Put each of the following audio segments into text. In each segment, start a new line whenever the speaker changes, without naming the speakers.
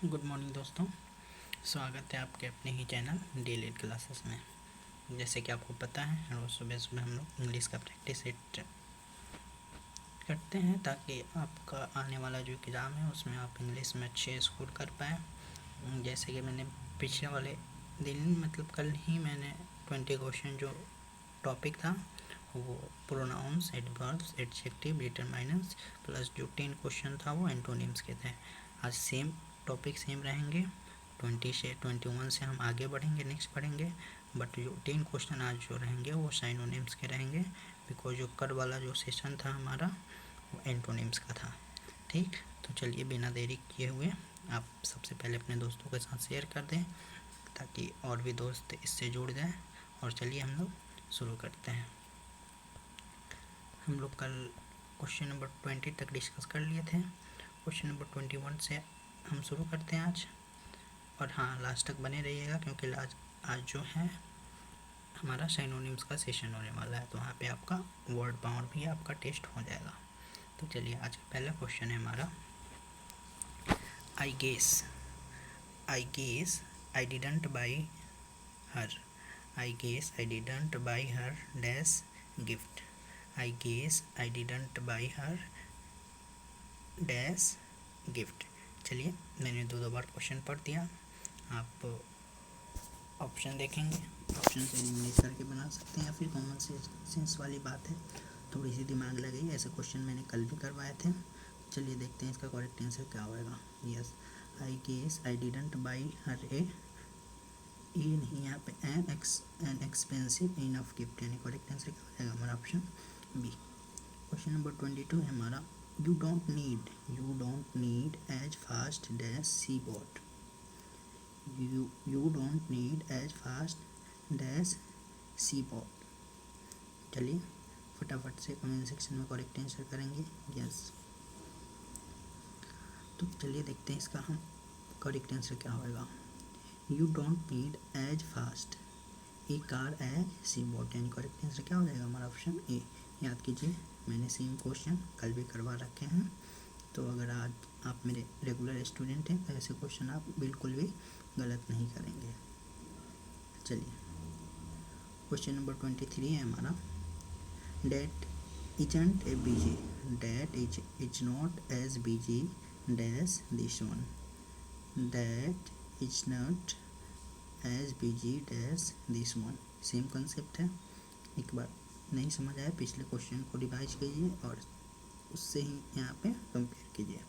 Good morning दोस्तों, स्वागत है आपके अपने ही चैनल डेली क्लासेस में। जैसे कि आपको पता है, रोज़ सुबह सुबह हम लोग इंग्लिश का प्रैक्टिस सेट करते हैं ताकि आपका आने वाला जो एग्ज़ाम है उसमें आप इंग्लिश में अच्छे स्कोर कर पाएँ। जैसे कि मैंने पिछले वाले दिन मतलब कल ही मैंने 20 क्वेश्चन जो टॉपिक था वो pronouns, adverbs, adjective, determiners plus जो 10 क्वेश्चन था वो एंटोनिम्स के थे। आज सेम टॉपिक सेम रहेंगे। 20 से 21 से हम आगे बढ़ेंगे, नेक्स्ट बढ़ेंगे, बट जो 10 क्वेश्चन आज जो रहेंगे वो साइनोनिम्स के रहेंगे, बिकॉज जो कल वाला जो सेशन था हमारा वो एंटोनिम्स का था। ठीक, तो चलिए बिना देरी किए हुए आप सबसे पहले अपने दोस्तों के साथ शेयर कर दें ताकि और भी दोस्त इससे जुड़ जाएं। और चलिए हम लोग शुरू करते हैं। हम लोग कल क्वेश्चन नंबर 20 तक डिस्कस कर लिए थे। क्वेश्चन नंबर 21 से हम शुरू करते हैं आज। और हाँ, लास्ट तक बने रहिएगा क्योंकि आज जो है हमारा साइनोनिम्स का सेशन होने वाला है, तो वहाँ पे आपका वर्ड पावर भी आपका टेस्ट हो जाएगा। तो चलिए आज का पहला क्वेश्चन है हमारा, I guess I didn't buy her, I guess I didn't buy her dash gift, I guess I didn't buy her dash gift. चलिए मैंने दो बार क्वेश्चन पढ़ दिया, आप ऑप्शन देखेंगे, ऑप्शन से एलिमिनेट करके बना सकते हैं या फिर कॉमन सेंस वाली बात है, थोड़ी सी दिमाग लगेगी। ऐसे क्वेश्चन मैंने कल भी करवाए थे। चलिए देखते हैं इसका करेक्ट आंसर क्या होएगा। Yes, I guess I didn't buy her a नहीं, यहाँ पे एन एक्सपेंसिव इनफ गिफ्ट, यानी करेक्ट आंसर क्या हो जाएगा हमारा ऑप्शन बी। क्वेश्चन नंबर 22 है हमारा, you don't need as fast dash sea boat, you don't need as fast dash sea boat. चलिए फटाफट से कमेंट सेक्शन में करेक्ट आंसर करेंगे। यस, तो चलिए देखते हैं इसका हम करेक्ट आंसर क्या होगा। You don't need as fast a car as sea boat, यानी करेक्ट आंसर क्या हो जाएगा हमारा ऑप्शन ए। याद कीजिए मैंने सेम क्वेश्चन कल भी करवा रखे हैं, तो अगर आज आप मेरे रेगुलर स्टूडेंट हैं तो ऐसे क्वेश्चन आप बिल्कुल भी गलत नहीं करेंगे। चलिए क्वेश्चन नंबर 23 है हमारा, that isn't a busy, that is not as busy dash this one, that is not as busy dash this one. Same concept है, एक बार नहीं समझ आया पिछले क्वेश्चन को रिवाइज कीजिए और उससे ही यहाँ पे कंपेयर कीजिए।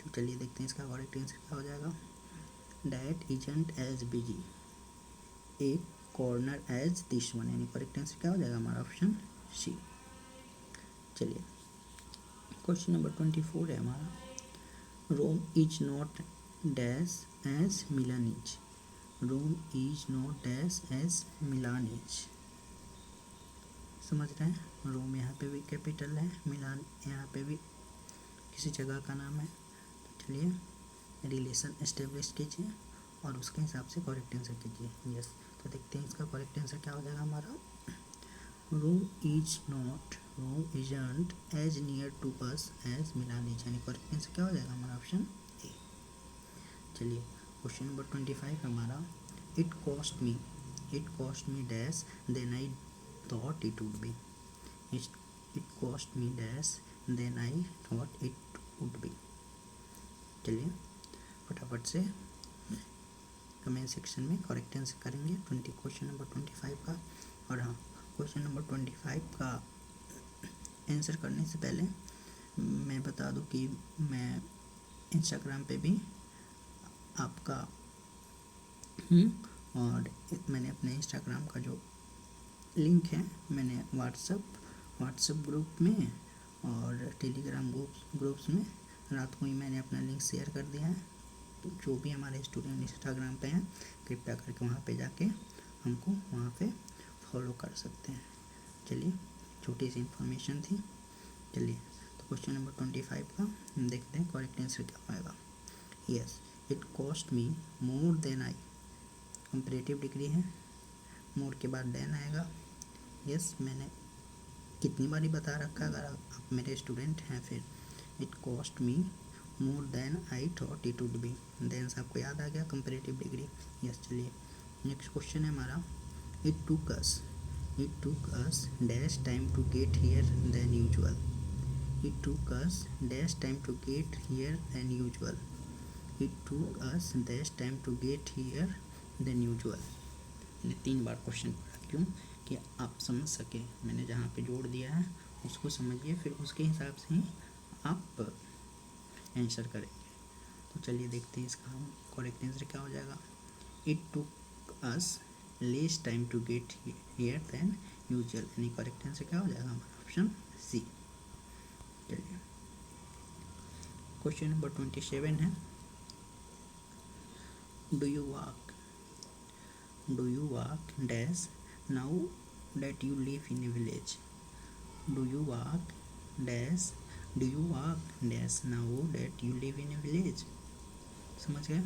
तो चलिए देखते हैं इसका करेक्ट आंसर क्या हो जाएगा। That isn't as busy a corner as this one, यानी करेक्ट आंसर क्या हो जाएगा हमारा ऑप्शन सी। चलिए क्वेश्चन नंबर 24 है हमारा, Rome is not dash as Milan is, Rome is not dash as Milan is. समझ रहे हैं, रोम यहाँ पे भी कैपिटल है, मिलान यहाँ पे भी किसी जगह का नाम है। तो चलिए रिलेशन एस्टेब्लिश कीजिए और उसके हिसाब से करेक्ट आंसर कीजिए। यस, तो देखते हैं इसका करेक्ट आंसर क्या हो जाएगा हमारा। Rome isn't as near to us as Milan is, यानी करेक्ट आंसर क्या हो जाएगा हमारा ऑप्शन ए। चलिए क्वेश्चन नंबर 25 हमारा, it cost me dash then I thought it would be, it cost me dash then I thought it would be. चलिए फटाफट से कमेंट सेक्शन में करेक्ट आंसर करेंगे क्वेश्चन नंबर 25 का। और हाँ, क्वेश्चन नंबर 25 का आंसर करने से पहले मैं बता दूं कि मैं इंस्टाग्राम पे भी आपका हूँ, और मैंने अपने इंस्टाग्राम का जो लिंक है मैंने व्हाट्सएप ग्रुप में और टेलीग्राम ग्रुप्स में रात को ही मैंने अपना लिंक शेयर कर दिया है। तो जो भी हमारे स्टूडेंट इंस्टाग्राम पे हैं कृपया करके वहाँ पे जाके हमको वहाँ पे फॉलो कर सकते हैं। चलिए छोटी सी इन्फॉर्मेशन थी। चलिए तो क्वेश्चन नंबर 25 का देखते हैं करेक्ट आंसर क्या आएगा। Yes, it cost me more than I, comparative degree है, मोर के बाद देन आएगा। यस, मैंने कितनी बारी बता रखा है, अगर आप मेरे स्टूडेंट हैं फिर it cost me more than I thought it would be. Than से आपको याद आ गया कंपेरेटिव डिग्री। यस, चलिए नेक्स्ट क्वेश्चन है हमारा, it took us dash time to get here than usual. It took us dash time to get here than usual. It took us dash time to get here than usual. मैंने 3 बार question पढ़ा, क्यों कि आप समझ सके। मैंने जहाँ पे जोड़ दिया है उसको समझिए, फिर उसके हिसाब से ही आप आंसर करेंगे। तो चलिए देखते हैं इसका हम करेक्ट आंसर क्या हो जाएगा। It took us less time to get here than usual, यानी करेक्ट आंसर क्या हो जाएगा हमारा ऑप्शन सी। चलिए क्वेश्चन नंबर 27 है, do you walk dash now that you live in a village। do you walk dash now that you live in a village। समझ गए,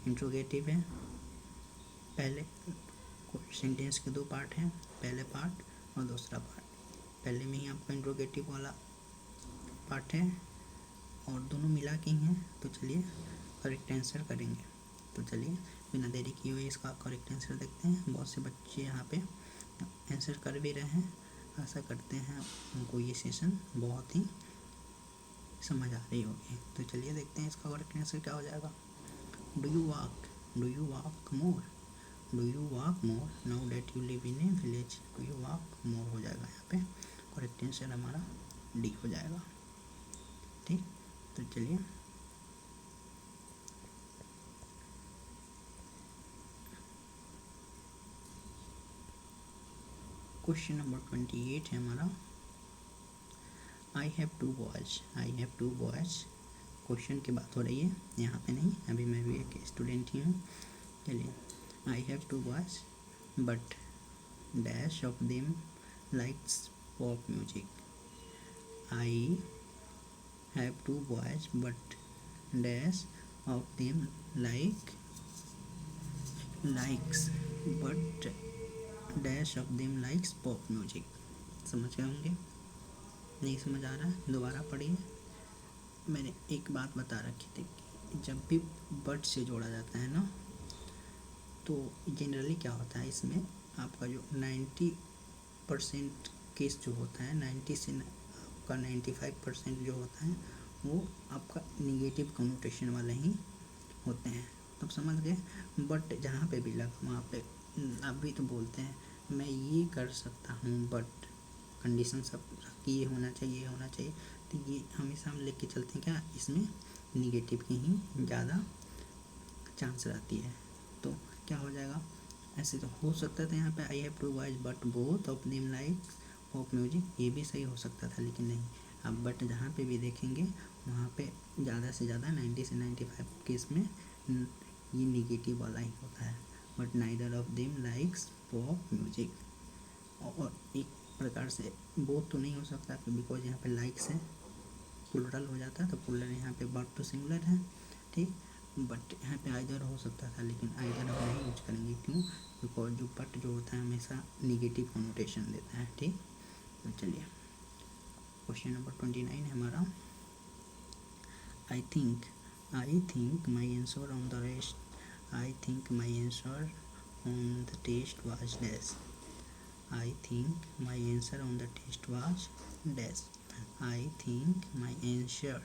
interrogative है। पहले सेंटेंस के 2 पार्ट हैं, पहले पार्ट और दूसरा पार्ट। पहले में ही आपका इंट्रोगेटिव वाला पार्ट है और दोनों मिला के ही हैं। तो चलिए करेक्ट आंसर करेंगे। तो चलिए बिना देरी किए हुए इसका करेक्ट आंसर देखते हैं। बहुत से बच्चे यहाँ पे आंसर कर भी रहे हैं, आशा करते हैं उनको ये सेशन बहुत ही समझ आ रही होगी। तो चलिए देखते हैं इसका करेक्ट आंसर क्या हो जाएगा। Do you walk more now that you live in a village. Do you walk more हो जाएगा यहाँ पे, करेक्ट आंसर हमारा डी हो जाएगा। ठीक, तो चलिए क्वेश्चन नंबर 28 है हमारा, I have two boys. Question की बात हो रही है यहाँ पे, नहीं, अभी मैं भी एक स्टूडेंट ही हूँ। चलिए, I have two boys but dash of them likes pop music. I have two boys but dash of them likes but dash of them likes pop music. समझ गए होंगे, नहीं समझ आ रहा है दोबारा पढ़िए। मैंने एक बात बता रखी थी कि जब भी बट से जोड़ा जाता है ना, तो जनरली क्या होता है इसमें, आपका जो 90% केस जो होता है, 90 से आपका 95% जो होता है वो आपका निगेटिव कनोटेशन वाले ही होते हैं। तब समझ गए। बट जहाँ पे भी लगा वहाँ पे आप भी तो बोलते हैं मैं ये कर सकता हूँ, बट कंडीशन सब कि ये होना चाहिए तो ये हमेशा हम लेके चलते हैं क्या, इसमें निगेटिव की ही ज़्यादा चांस रहती है। तो क्या हो जाएगा, ऐसे तो हो सकता था यहाँ पे I have two boys but both of them like pop music, ये भी सही हो सकता था, लेकिन नहीं। अब बट जहाँ पे भी देखेंगे वहाँ पे ज़्यादा से ज़्यादा 90 से 95 केस में ये निगेटिव वाला ही होता है। But neither of them likes pop music, और एक प्रकार से बोथ तो नहीं हो सकता बिकॉज यहाँ पे लाइक्स है, प्लूरल हो जाता है, तो प्लूरल यहाँ पे वर्ब तो सिंगुलर है, ठीक। बट यहाँ पे आइदर हो सकता था, लेकिन आइदर हम नहीं यूज करेंगे, क्यों, बिकॉज जो बट जो होता है हमेशा निगेटिव कनोटेशन देता है, ठीक। तो चलिए क्वेश्चन नंबर 29 है हमारा, I think my answer on the rest, I think my answer on the test was dash. I think my answer on the test was dash. I think my answer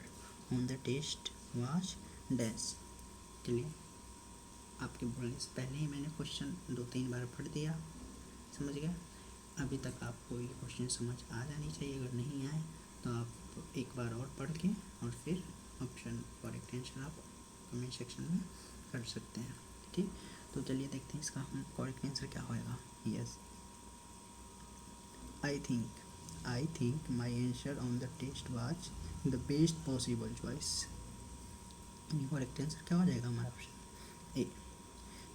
on the test was dash। चलिए आपके बोलने से पहले ही मैंने question 2-3 बार पढ़ दिया, समझ गए। अभी तक आपको ये क्वेश्चन समझ आ जानी चाहिए, अगर नहीं आए तो आप एक बार और पढ़ के और फिर ऑप्शन करेक्ट आंसर आप कमेंट सेक्शन में कर सकते हैं, ठीक। तो चलिए देखते हैं इसका हम करेक्ट आंसर क्या होएगा। Yes, I think my answer on the test was the best possible choice। Correct answer क्या हो जाएगा हमारा ऑप्शन ए।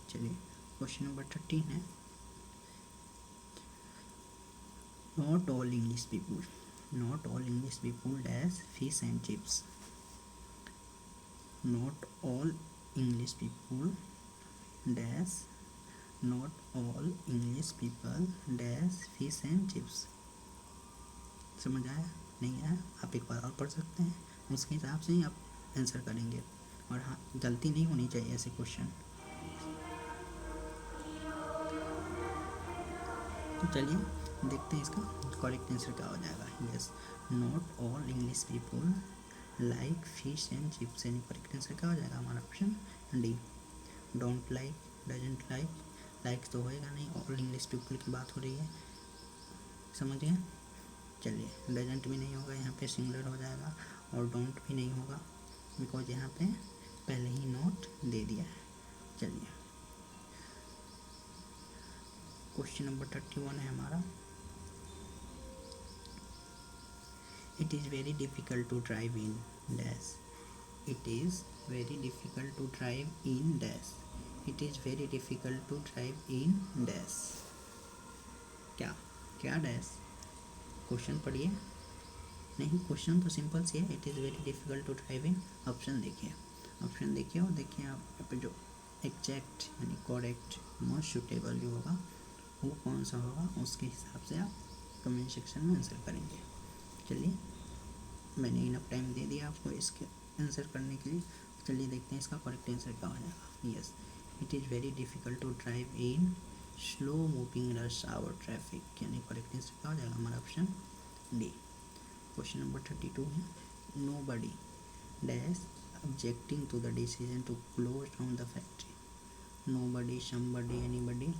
चलिए क्वेश्चन नंबर 13 है, not all English people dash fish and chips. Not all English people dash not all English people dash fish and chips. समझ आया, नहीं आया, आप एक बार और पढ़ सकते हैं, उसके हिसाब से ही आप आंसर करेंगे। और हाँ, गलती नहीं होनी चाहिए ऐसे क्वेश्चन। तो चलिए देखते हैं इसका करेक्ट आंसर क्या हो जाएगा। Yes, not all English people like fish and chips, यानी करेक्ट आंसर क्या हो जाएगा हमारा option D. Don't like, doesn't like, like तो होएगा नहीं, ऑल इंग्लिश पीपल की बात हो रही है, समझ गए। चलिए, डजंट भी नहीं होगा, यहाँ पे सिंगुलर हो जाएगा, और डोंट भी नहीं होगा बिकॉज यहाँ पे पहले ही नोट दे दिया है। चलिए, क्वेश्चन नंबर 31 है हमारा। It is very difficult to drive in dash, it is very difficult to drive in dash, it is very difficult to drive in dash. क्या क्या डैश, क्वेश्चन पढ़िए। नहीं, क्वेश्चन तो सिंपल सी है, it is very difficult to drive in. Option देखिए, option देखिए, और देखिए आप यहाँ पे जो एग्जैक्ट यानी करेक्ट मोस्ट सूटेबल जो होगा वो कौन सा होगा, उसके हिसाब से आप कमेंट सेक्शन में आंसर करेंगे। चलिए, मैंने इनफ टाइम दे दिया आपको इसके आंसर करने के लिए। चलिए देखते हैं इसका करेक्ट आंसर क्या हो जाएगा। Yes, it is very difficult to drive in slow moving rush hour traffic, यानी करेक्ट आंसर क्या हो जाएगा हमारा ऑप्शन डी। क्वेश्चन नंबर 32 है। Nobody dash objecting to the decision to close down the factory. Nobody, somebody, anybody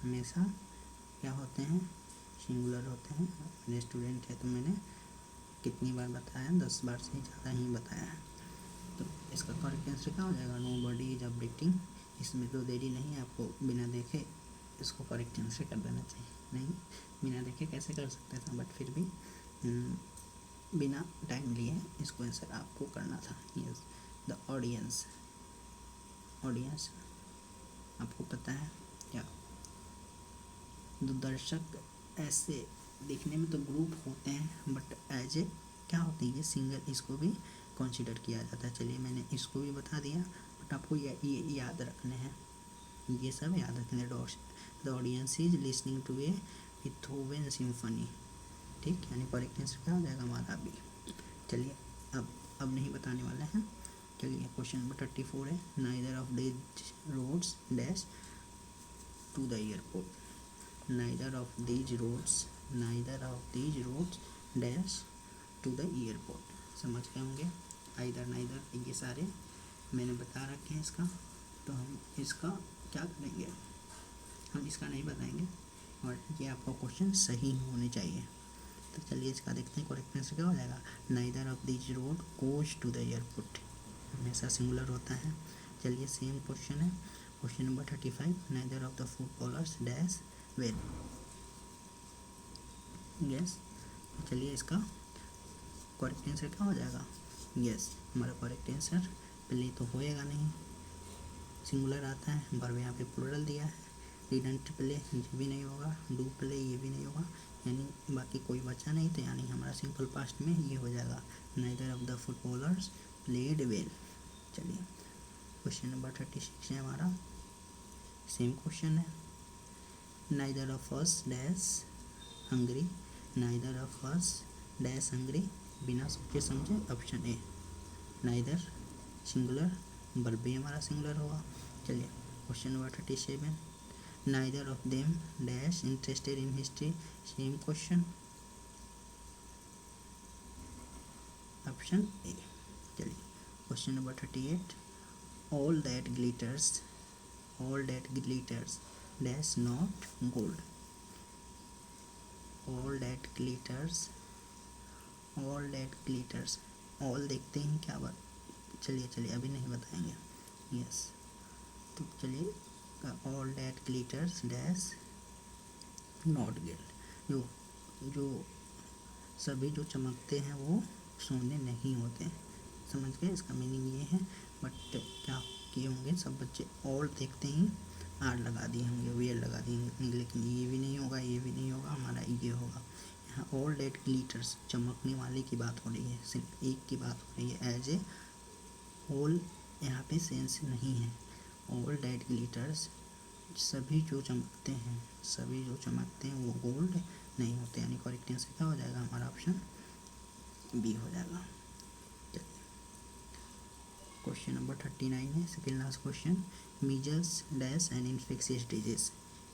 हमेशा क्या होते हैं, सिंगुलर होते हैं। मेरे स्टूडेंट है तो मैंने कितनी बार बताया, 10 बार से ज़्यादा ही बताया है। तो इसका करेक्ट आंसर क्या हो जाएगा, नो बडी इज ऑब्जेक्टिंग। इसमें तो देरी नहीं है, आपको बिना देखे इसको करेक्ट आंसर कर देना चाहिए। नहीं, बिना देखे कैसे कर सकते थे, बट फिर भी बिना टाइम लिए इसको आंसर आपको करना था। यस, द ऑडियंस, ऑडियंस आपको पता है क्या, जो दर्शक ऐसे देखने में तो ग्रुप होते हैं बट एज ए क्या होती है, सिंगल, इसको भी कंसिडर किया जाता है। चलिए, मैंने इसको भी बता दिया, बट आपको ये याद रखने हैं, ये सब याद रखने। The audience is listening to a Beethoven symphony, ठीक, यानी करेक्ट आंसर क्या हो जाएगा हमारा अभी। चलिए, अब नहीं बताने वाले हैं। चलिए, क्वेश्चन नंबर 34 है। Neither of these roads dash to the airport, neither of these roads, neither of these roads dash to the airport. समझ गए होंगे, आइदर नाइदर ये सारे मैंने बता रखे हैं इसका। तो हम इसका क्या करेंगे, हम इसका नहीं बताएंगे, और ये आपका क्वेश्चन सही होने चाहिए। तो चलिए इसका देखते हैं करेक्ट आंसर क्या हो जाएगा। Neither of this road goes to the airport, हमेशा सिंगुलर होता है। चलिए, सेम क्वेश्चन है, question number 35। Neither of the footballers dash well, yes. चलिए, इसका करेक्ट आंसर क्या हो जाएगा। यस, हमारा करेक्ट आंसर पहले तो होएगा नहीं, सिंगुलर आता है, वर्ब यहाँ पे प्लूरल दिया है। डिडंट प्ले ये भी नहीं होगा, डू प्ले ये भी नहीं होगा, यानी बाकी कोई बचा नहीं, तो यानी हमारा सिंपल पास्ट में ये हो जाएगा, neither of the footballers played well. चलिए, क्वेश्चन नंबर 36 है हमारा, सेम क्वेश्चन है। Neither of us dash hungry, neither of us dash hungry, बिना सोचे समझे option A. Neither singular, verb भी हमारा सिंगुलर होगा। चलिए, question number 37। Neither of them dash interested in history, same question, option A. चलिए, question number 38। All that glitters, all that glitters dash not gold, all that glitters, all that glitters, all देखते हैं क्या बात। चलिए अभी नहीं बताएंगे। Yes, तो चलिए, all that glitters dash not gold, जो जो सभी जो चमकते हैं वो सोने नहीं होते। समझ गए, इसका मीनिंग ये है। बट क्या किए होंगे सब बच्चे, ऑल देखते ही आर लगा दिए होंगे, वेयर लगा दिए होंगे, लेकिन ये भी नहीं होगा, ये भी नहीं होगा, हमारा ये होगा। यहाँ ऑल डेट ग्लिटर्स, चमकने वाले की बात हो रही है, सिर्फ एक की बात हो रही है, एज ए होल यहाँ पे सेंस नहीं है। ऑल डेट ग्लिटर्स, सभी जो चमकते हैं, सभी जो चमकते हैं वो गोल्ड नहीं होते, यानी करेक्ट आंसर क्या हो जाएगा हमारा ऑप्शन बी हो जाएगा। क्वेश्चन नंबर 39 है, second last question. Measles dash and infectious disease.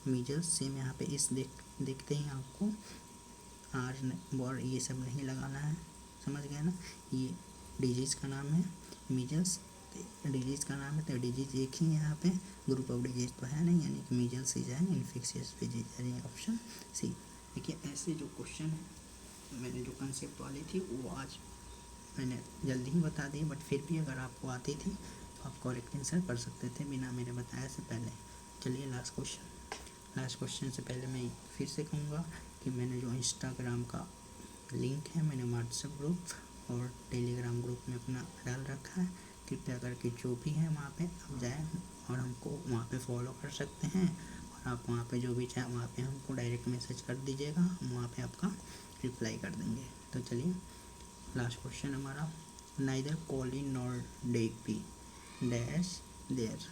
Measles same यहाँ पे इस देखते ही आपको आर बॉर ये सब नहीं लगाना है, समझ गए ना। ये डिजीज़ का नाम है मीजल्स, डिजीज़ का नाम है तो डिजीज़ एक ही यहाँ पे ग्रुप ऑफ डिजीज तो है नहीं, यानी कि measles is an infectious disease, यानी ऑप्शन सी। देखिए ऐसे जो क्वेश्चन है मैंने जो कंसेप्ट वाली थी वो आज मैंने जल्दी ही बता दी, बट फिर भी अगर आपको आती थी तो आप करेक्ट आंसर कर सकते थे बिना मेरे बताए से पहले। चलिए लास्ट क्वेश्चन से पहले मैं फिर से कहूँगा कि मैंने जो इंस्टाग्राम का लिंक है मैंने व्हाट्सएप ग्रुप और टेलीग्राम ग्रुप में अपना डाल रखा है, कृपया करके जो भी है वहाँ पे आप जाएँ और हमको वहाँ पे फॉलो कर सकते हैं, और आप वहाँ पे जो भी चाहे वहाँ पे हमको डायरेक्ट मैसेज कर दीजिएगा, हम वहाँ पे आपका रिप्लाई कर देंगे। तो चलिए लास्ट क्वेश्चन हमारा, neither Colin nor Digby dash there.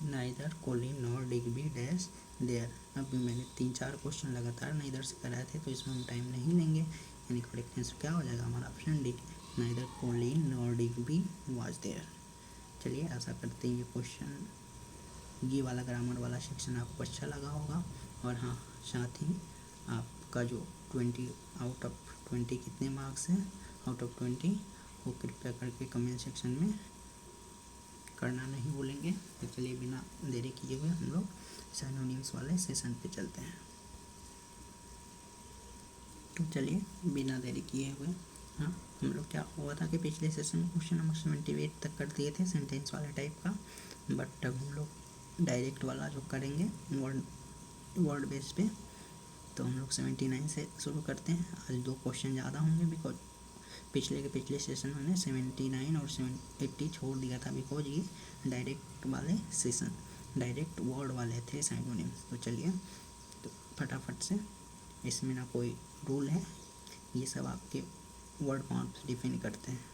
Neither Colin nor Digby dash there. अभी मैंने 3-4 क्वेश्चन लगातार नाइदर से कराए थे तो इसमें हम टाइम नहीं लेंगे, यानी करेक्ट आंसर क्या हो जाएगा हमारा option D, neither Colin nor Digby was there. चलिए आशा करते हैं ये क्वेश्चन, ये वाला ग्रामर वाला सेक्शन आपको अच्छा लगा होगा, और हाँ साथ ही आपका जो 20 आउट ऑफ 20 कितने मार्क्स हैं आउट ऑफ 20 वो कृपया करके कमेंट सेक्शन में करना नहीं भूलेंगे। तो चलिए बिना देरी किए हुए हम लोग सिनोनिम्स वाले सेशन पे चलते हैं। तो चलिए बिना देरी किए हुए, हाँ हम लोग क्या हुआ था कि पिछले सेशन में क्वेश्चन नंबर 78 तक कर दिए थे सेंटेंस वाले टाइप का, बट अब हम लोग डायरेक्ट वाला जो करेंगे वर्ड बेस पे, तो हम लोग 79 से शुरू करते हैं। आज 2 क्वेश्चन ज़्यादा होंगे बिकॉज पिछले सेशन में 79 और 80 छोड़ दिया था, बिकॉज ये डायरेक्ट वाले सेशन डायरेक्ट वर्ड वाले थे सिनोनिम्स। तो चलिए तो फटाफट से, इसमें ना कोई रूल है, ये सब आपके वर्ड फॉर्म से डिफाइन करते हैं।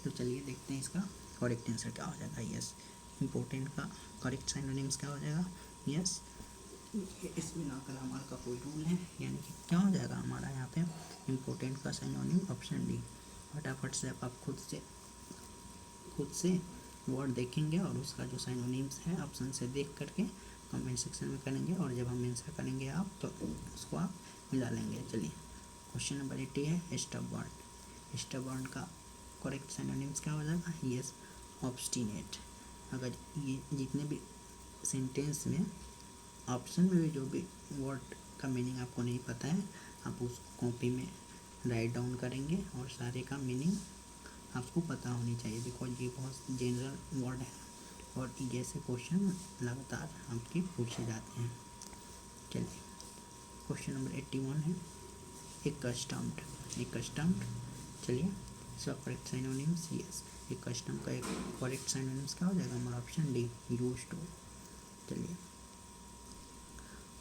तो चलिए देखते हैं इसका करेक्ट आंसर क्या हो जाएगा। यस, इम्पोर्टेंट का करेक्ट सिनोनिम्स क्या हो जाएगा। यस, इसमें ना ग्रामर का कोई रूल है, यानी कि क्या हो जाएगा हमारा यहाँ पे इम्पोर्टेंट का सिनोनिम ऑप्शन डी। फटाफट से आप खुद से वर्ड देखेंगे और उसका जो सिनोनिम्स है ऑप्शन से देख करके कमेंट सेक्शन में करेंगे, और जब हम आंसर करेंगे आप तो उसको आप मिला लेंगे। चलिए क्वेश्चन नंबर 80 है स्टबर्न। स्टबर्न का करेक्ट सिनोनिम्स क्या हो जाएगा। Yes, obstinate. अगर ये जितने भी सेंटेंस में ऑप्शन में भी जो भी वर्ड का मीनिंग आपको नहीं पता है, आप उस कॉपी में राइट डाउन करेंगे और सारे का मीनिंग आपको पता होनी चाहिए, बिकॉज ये बहुत जनरल वर्ड है और जैसे क्वेश्चन लगातार आपके पूछे जाते हैं। चलिए क्वेश्चन नंबर 81 है एक कस्टम्ड। चलिए सब करेक्ट सिनोनिम्स। यस, एक कस्टम का एक करेक्ट सिनोनिम्स क्या हो जाएगा हमारा ऑप्शन डी, यूज्ड टू। चलिए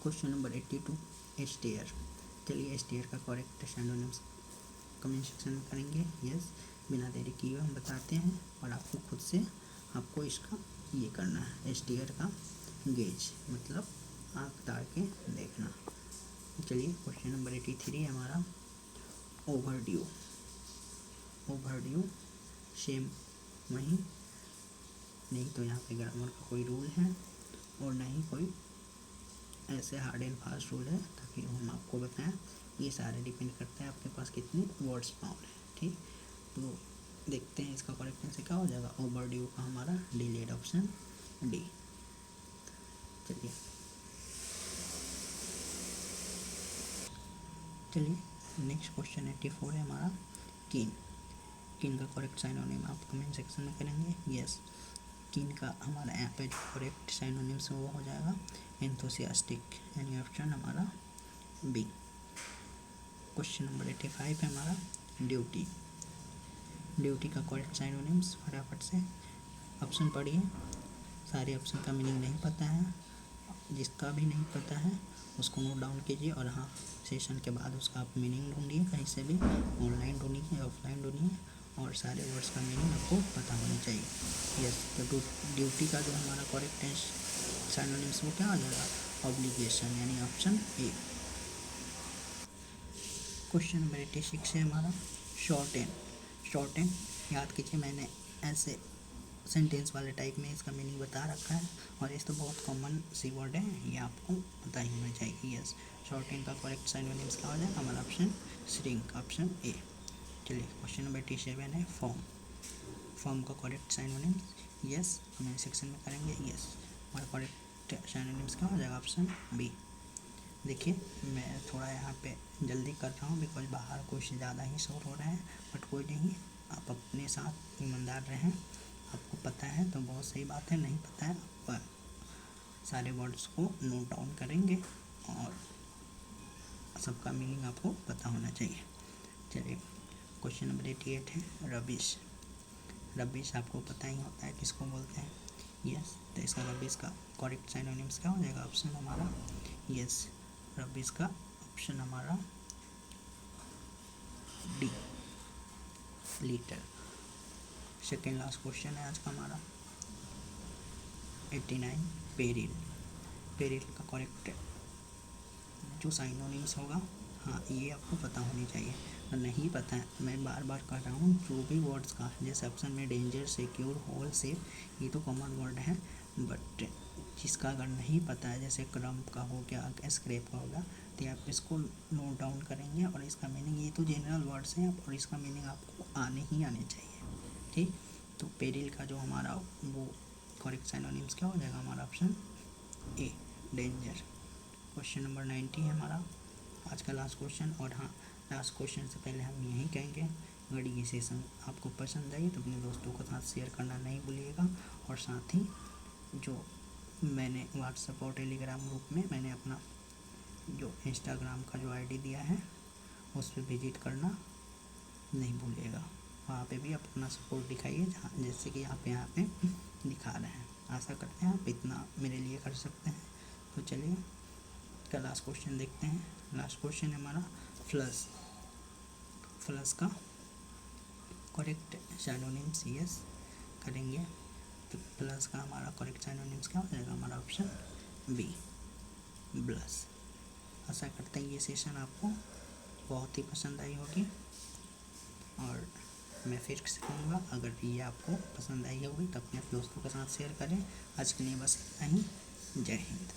क्वेश्चन नंबर 82 स्टेयर। चलिए स्टेयर का करेक्ट सिनोनिम्स कमेंट सेक्शन में करेंगे। यस, बिना देरी किए हुए हम बताते हैं, और आपको खुद से आपको इसका ये करना है, स्टेयर का गेज मतलब आँख ताड़ के देखना। चलिए क्वेश्चन नंबर 83 है हमारा ओवरड्यू। सेम वहीं, नहीं तो यहाँ पे ग्रामर का कोई रूल है और नहीं कोई ऐसे हार्ड एंड फास्ट रूल है ताकि हम आपको बताएं। ये सारे डिपेंड करते हैं आपके पास कितने वर्ड्स फाउंड है। ठीक, तो देखते हैं इसका करेक्ट आंसर क्या हो जाएगा। ओवरड्यू का हमारा डिलेड ऑप्शन डी। चलिए नेक्स्ट क्वेश्चन 84 है हमारा कीन का करेक्ट सिनोनिम आप कमेंट सेक्शन में करेंगे। यस, कीन का हमारा यहाँ पे जो करेक्ट सिनोनिम्स वो हो जाएगा एंथुसियास्टिक, यानी ऑप्शन हमारा बी। क्वेश्चन नंबर 85 है हमारा ड्यूटी का करेक्ट सिनोनिम्स। फटाफट से ऑप्शन पढ़िए, सारे ऑप्शन का मीनिंग नहीं पता है, जिसका भी नहीं पता है उसको नोट डाउन कीजिए, और हाँ सेशन के बाद उसका आप मीनिंग ढूंढिए, कहीं से भी ऑनलाइन ढूंढिए ऑफलाइन ढूंढिए, और सारे वर्ड्स का मीनिंग आपको पता होना चाहिए। यस, तो ड्यूटी का जो हमारा करेक्ट सिनोनिम्स वो क्या आ जाएगा ऑब्लिगेशन, यानी ऑप्शन ए। क्वेश्चन नंबर 86 है हमारा शॉर्ट एंड याद कीजिए, मैंने ऐसे सेंटेंस वाले टाइप में इसका मीनिंग बता रखा है, और इस तो बहुत कॉमन सी वर्ड है, ये आपको पता ही होना चाहिए। यस, शॉर्टेन का करेक्ट सिनोनिम्स क्या हो जाएगा हमारा? Option shrink, option A. चलिए क्वेश्चन नंबर 87 है फॉर्म। फॉर्म का correct synonyms, yes, comment section में करेंगे। यस, हमारा करेक्ट सिनोनिम्स क्या हो जाएगा? Option B. देखिए मैं थोड़ा यहाँ पे जल्दी कर रहा हूँ बिकॉज बाहर कुछ ज़्यादा ही शोर हो रहा है, बट कोई नहीं, आप अपने साथ ईमानदार रहें। आपको पता है तो बहुत सही बात है, नहीं पता है आप सारे वर्ड्स को नोट डाउन करेंगे और सबका मीनिंग आपको पता होना चाहिए। चलिए क्वेश्चन नंबर 88 है रबिश। रबिश आपको पता ही होता है किसको बोलते हैं। यस, तो इसका रबिश का करेक्ट सिनोनिम्स क्या हो जाएगा? ऑप्शन हमारा, यस, रबिश का ऑप्शन हमारा D, litre. Second last question है आज का हमारा 89 पेरिल। पेरिल का करेक्ट जो साइनोनिम्स होगा, हाँ ये आपको पता होनी चाहिए। नहीं पता है, मैं बार बार कह रहा हूँ, जो भी वर्ड्स का जैसे ऑप्शन में डेंजर, सिक्योर, होल, सेफ, ये तो कॉमन वर्ड है, बट जिसका अगर नहीं पता है जैसे क्रम्प का हो गया, स्क्रैप का होगा, तो आप इसको नोट डाउन करेंगे और इसका मीनिंग, ये तो जनरल वर्ड्स हैं और इसका मीनिंग आपको आने ही आने चाहिए। ठीक, तो पेरिल का जो हमारा वो करेक्ट सिनोनिम्स क्या हो जाएगा हमारा? Option A, danger. Question number 90 है हमारा आज का लास्ट क्वेश्चन। और हाँ, लास्ट क्वेश्चन से पहले हम यही कहेंगे, अगर ये सेशन आपको पसंद आई तो अपने दोस्तों के साथ शेयर करना नहीं भूलिएगा, और साथ ही जो मैंने व्हाट्सएप और टेलीग्राम ग्रुप में मैंने अपना जो इंस्टाग्राम का जो आईडी दिया है उस पर विजिट करना नहीं भूलिएगा। वहाँ पे भी आप अपना सपोर्ट दिखाइए, जहाँ जैसे कि आप यहाँ पे दिखा रहे हैं। आशा करते हैं आप इतना मेरे लिए कर सकते हैं। तो चलिए का लास्ट क्वेश्चन देखते हैं। लास्ट क्वेश्चन है हमारा फ्लश। फ्लश का करेक्ट सिनोनिम्स यस करेंगे, तो प्लस का हमारा करेक्ट सिनोनिम्स क्या हो जाएगा हमारा? Option B, bless. आशा करते हैं ये सेशन आपको बहुत ही पसंद आई होगी, और मैं फिर से कहूँगा, अगर ये आपको पसंद आई होगी तो अपने दोस्तों के साथ शेयर करें। आज के लिए बस इतना ही। जय हिंद।